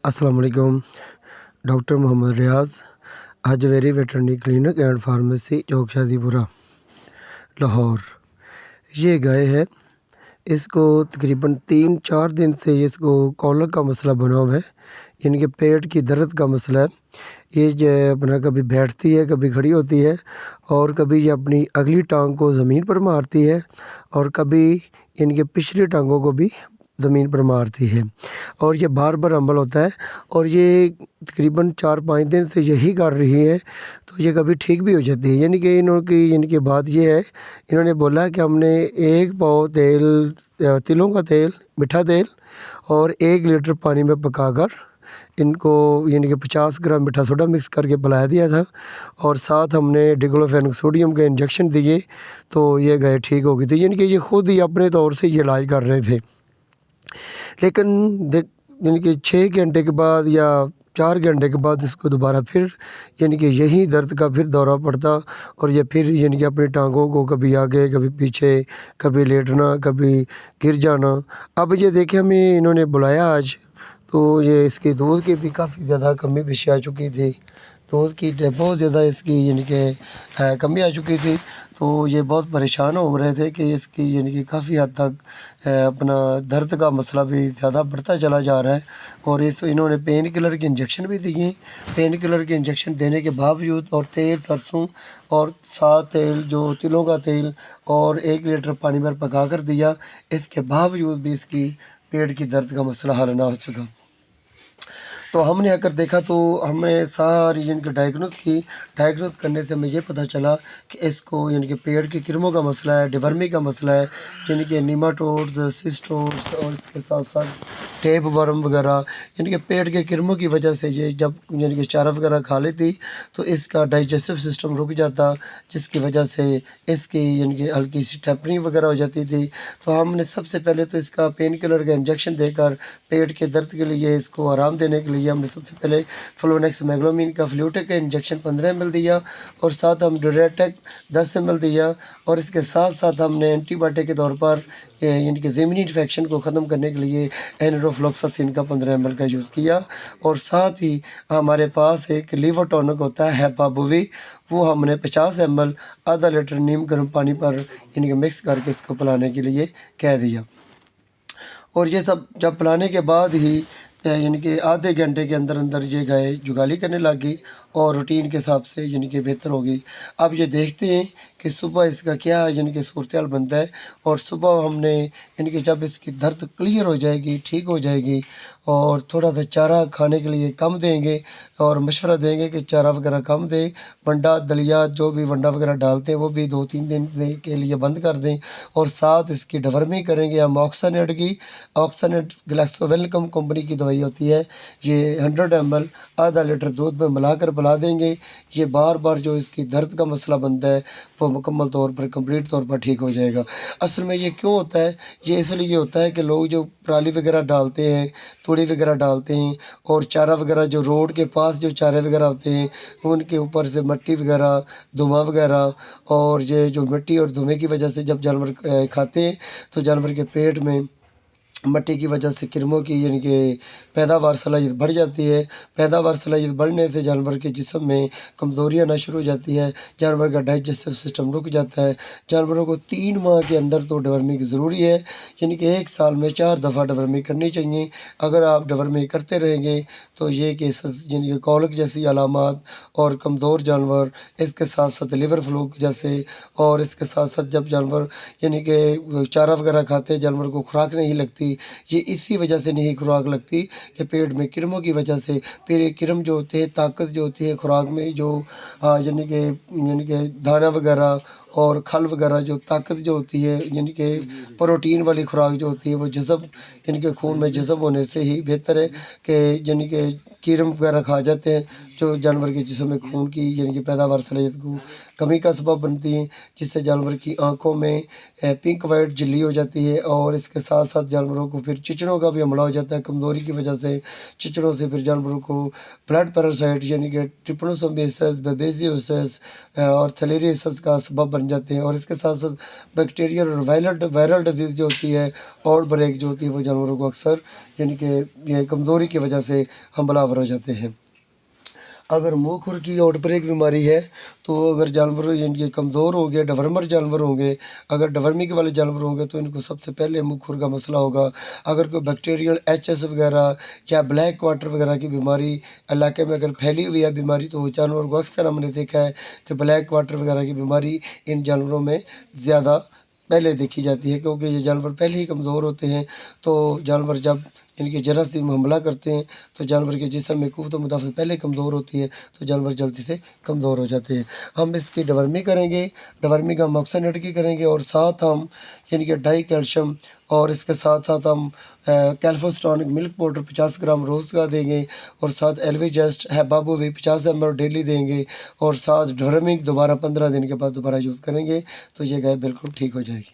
अस्सलाम वालेकुम। Doctor Mohammad Riaz, Hajveri veterinary clinic and pharmacy, Chowk Shadipura, Lahore. ये गाय है, इसको तकरीबन 3-4 दिन से इसको कॉलर का मसला बना हुआ है, इनके पेट की दर्द का मसला है। ये जो अपना कभी बैठती है, कभी खड़ी होती है, और कभी ये अपनी अगली टांग को ज़मीन पर मारती है, और कभी इनके पिछली टांगों को भी ज़मीन पर मारती है, और ये बार बार अमल होता है। और ये तकरीबन 4-5 दिन से यही कर रही है, तो ये कभी ठीक भी हो जाती है। यानी कि इनकी बात ये है, इन्होंने बोला कि हमने 1 पाव तेल, तिलों का तेल, मीठा तेल और 1 लीटर पानी में पकाकर इनको यानी कि 50 ग्राम मीठा सोडा मिक्स करके पिला दिया था, और साथ हमने डिक्लोफेनाक सोडियम के इंजेक्शन दिए, तो ये गाय ठीक हो गई थी। यानी कि ये खुद ही अपने तौर से ये इलाज कर रहे थे। लेकिन यानी कि 6 घंटे के बाद या 4 घंटे के बाद इसको दोबारा फिर यानी कि यही दर्द का फिर दौरा पड़ता, और ये फिर यानी कि अपनी टांगों को कभी आगे कभी पीछे, कभी लेटना, कभी गिर जाना। अब ये देखें, हमें इन्होंने बुलाया आज, तो ये इसकी दूध की भी काफ़ी ज़्यादा कमी पेशी आ चुकी थी। दूध की बहुत ज़्यादा इसकी यानी कि कमी आ चुकी थी, तो ये बहुत परेशान हो रहे थे कि इसकी यानी कि काफ़ी हद तक अपना दर्द का मसला भी ज़्यादा बढ़ता चला जा रहा है। और इन्होंने पेन किलर के इंजेक्शन भी दिए। पेन किलर के इंजेक्शन देने के बावजूद, और तेल सरसों और साथ तेल जो तिलों का तेल और 1 लीटर पानी में पका कर दिया, इसके बावजूद भी इसकी पेट की दर्द का मसला हल ना हो सका। तो हमने आकर देखा, तो हमने सारी इनकी डायग्नोस करने से हमें ये पता चला कि इसको यानी कि पेट के किरमों का मसला है, डिवर्मी का मसला है, यानी कि नीमाटोड्स, सिस्टोड्स, और इसके साथ साथ टेप वर्म वगैरह, यानी कि पेट के किरमों की वजह से ये जब यानी कि चारा वगैरह खा लेती तो इसका डाइजेस्टिव सिस्टम रुक जाता, जिसकी वजह से इसकी यानी कि हल्की सी टेपरिंग वगैरह हो जाती थी। तो हमने सबसे पहले तो इसका पेन किलर का इंजेक्शन देकर पेट के दर्द के लिए, इसको आराम देने के लिए हमने सबसे पहले फ्लोनेक्स मैग्लोमिन का फ्लूटेक का इंजेक्शन 15 ml दिया, और साथ हम ड्यूरेटेक 10 ml दिया, और इसके साथ साथ हमने एंटीबायोटिक के तौर पर यानी कि ज़मीनी इन्फेक्शन को ख़त्म करने के लिए एनरोफ्लॉक्सासिन का 15 ml का यूज़ किया। और साथ ही हमारे पास एक लीवर टॉनिक होता है हेपाबुवी, वो हमने 50 ml आधा लीटर नीम गर्म पानी पर यानी कि मिक्स करके इसको पिलाने के लिए कह दिया। और ये सब जब पिलाने के बाद ही यानी कि आधे घंटे के अंदर अंदर ये गाय जुगाली करने लगी और रूटीन के हिसाब से यानी कि बेहतर हो गई। अब ये देखते हैं कि सुबह इसका क्या यानी कि सूरत हाल बनता है। और सुबह हमने यानी कि जब इसकी दर्द क्लियर हो जाएगी, ठीक हो जाएगी, और थोड़ा सा चारा खाने के लिए कम देंगे, और मशवरा देंगे कि चारा वगैरह कम दें, वंडा दलिया जो भी वंडा वगैरह डालते हैं वो भी 2-3 दिन के लिए बंद कर दें। और साथ इसकी डिवर्मिंग करेंगे हम ऑक्सानेट की। ऑक्सानेट ग्लैक्सोवेलकम कंपनी की दवाई होती है, ये 100 ml आधा लीटर दूध में मिलाकर पिला देंगे। ये बार बार जो इसकी दर्द का मसला बनता है वो मुकम्मल तौर पर, कंप्लीट तौर पर ठीक हो जाएगा। असल में ये क्यों होता है, ये इसलिए होता है कि लोग जो पराली वगैरह डालते हैं, तूड़ी वगैरह डालते हैं, और चारा वगैरह जो रोड के पास जो चारे वगैरह होते हैं उनके ऊपर से मिट्टी वगैरह, धुआं वगैरह, और ये जो मिट्टी और धुएँ की वजह से जब जानवर खाते हैं तो जानवर के पेट में मिट्टी की वजह से किरमों की यानी कि पैदावार सलाहियत बढ़ जाती है। पैदावार सलाहियत बढ़ने से जानवर के जिस्म में कमज़ोरी आना शुरू हो जाती है, जानवर का डाइजेस्टिव सिस्टम रुक जाता है। जानवरों को 3 माह के अंदर तो डिवर्मिंग की ज़रूरी है, यानी कि 1 साल में 4 दफ़ा डिवर्मिंग करनी चाहिए। अगर आप डिवर्मिंग करते रहेंगे तो ये केसेस यानी कि कॉलिक जैसी अलामात और कमज़ोर जानवर, इसके साथ साथ लिवर फ्लू जैसे, और इसके साथ साथ जब जानवर यानी कि चारा वगैरह खाते हैं, जानवर को खुराक नहीं लगती, ये इसी वजह से नहीं खुराक लगती कि पेट में किरमों की वजह से। फिर किरम जो होते हैं, ताकत जो होती है खुराक में, जो यानी कि दाना वगैरह और खल वगैरह, जो ताकत जो होती है यानी कि प्रोटीन वाली खुराक जो होती है, वो जज़ब यानी कि खून में जज़ब होने से ही बेहतर है कि यानी कि कीड़े वगैरह खा जाते हैं जो जानवर के जिस्म में खून की यानी कि पैदावार सलाहियत को कमी का सबब बनती हैं, जिससे जानवर की आंखों में पिंक वाइट झिल्ली हो जाती है। और इसके साथ साथ जानवरों को फिर चिचड़ों का भी हमला हो जाता है, कमज़ोरी की वजह से। चिचड़ों से फिर जानवरों को ब्लड पैरासाइट यानी कि ट्रिपनोसोमियासिस, बेबेसियोसिस और थैलेरियोसिस का सबब बन जाते हैं। और इसके साथ साथ बैक्टीरियल और वायरल डिजीज़ जो होती है, आउट ब्रेक जो होती है, वो जानवरों को अक्सर यानी कि ये कमज़ोरी की वजह से हमलावर हो जाते हैं। अगर मुँह खुर की आउटब्रेक बीमारी है तो अगर जानवर यानी कमज़ोर होंगे, डिवर्मर जानवर होंगे, अगर डिवर्मिंग वाले जानवर होंगे तो इनको सबसे पहले मुँह खुर का मसला होगा। अगर कोई बैक्टीरियल एचएस वगैरह या ब्लैक वाटर वगैरह की बीमारी इलाके में अगर फैली हुई है बीमारी, तो जानवर को अक्सर हमने देखा है कि ब्लैक वाटर वगैरह की बीमारी इन जानवरों में ज़्यादा पहले देखी जाती है, क्योंकि ये जानवर पहले ही कमज़ोर होते हैं। तो जानवर जब इनके जरासीम हमला करते हैं तो जानवर के जिस्म में क़ुव्वत मुदाफ़त पहले कमज़ोर होती है, तो जानवर जल्दी से कमज़ोर हो जाते हैं। हम इसकी डिवर्मी करेंगे, डिवर्मी का मॉक्सिनैटिक करेंगे, और साथ हम यानी कि डाई कैल्शियम, और इसके साथ साथ हम कैल्फोस्ट्रॉनिक मिल्क पाउडर 50 ग्राम रोज़ का देंगे, और साथ एल्विजेस्ट है बाबू भी 50 ml डेली देंगे, और साथ डिवर्मिंग दोबारा 15 दिन के बाद दोबारा यूज़ करेंगे तो ये गाय बिल्कुल ठीक हो जाएगी।